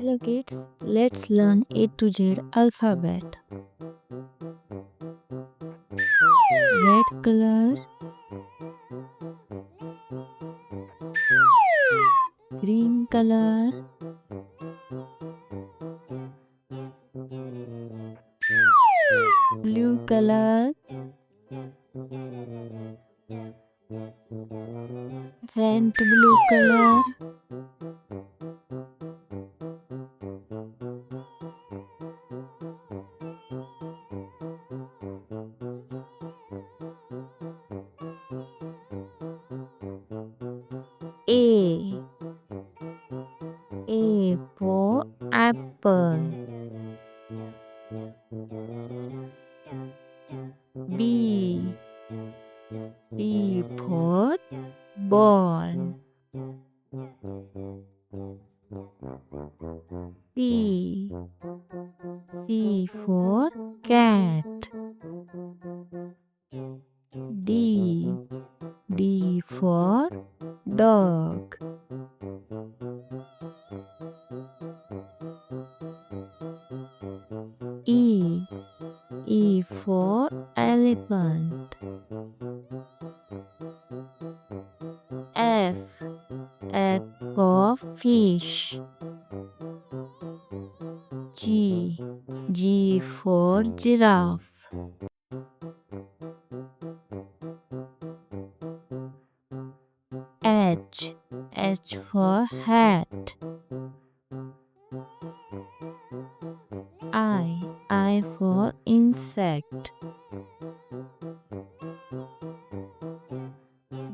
Hello kids, let's learn A to Z alphabet. Red color, green color, blue color, faint blue color, A. A for apple. B. B for ball. C. C for cat. D. D for dog. E. E for elephant. F. F for fish. G. G for giraffe. H. H for hat. I for insect.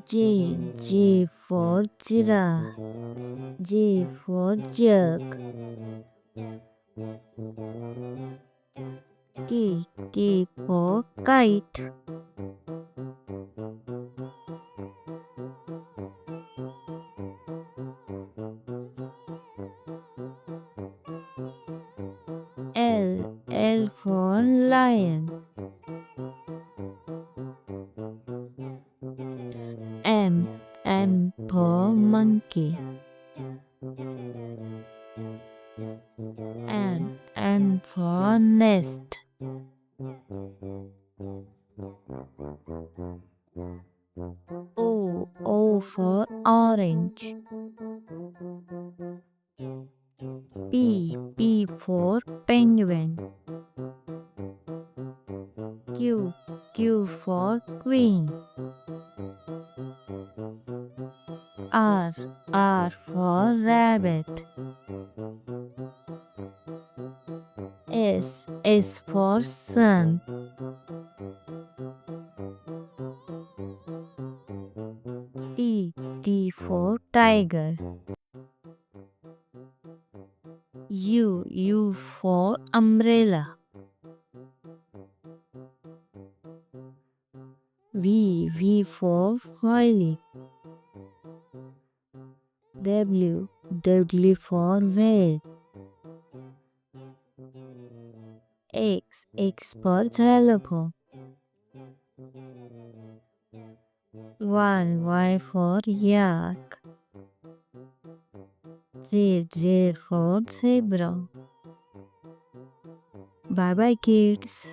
J. J for giraffe. J for jug. K. K for kite. L. L for lion. M. M for monkey. N for nest. O for orange. P for penguin. Q for queen. R for rabbit. S for sun. T for tiger. U for umbrella. V for violet. W for whale. X for xylophone. Y for yak. Z for zebra. Bye bye kids.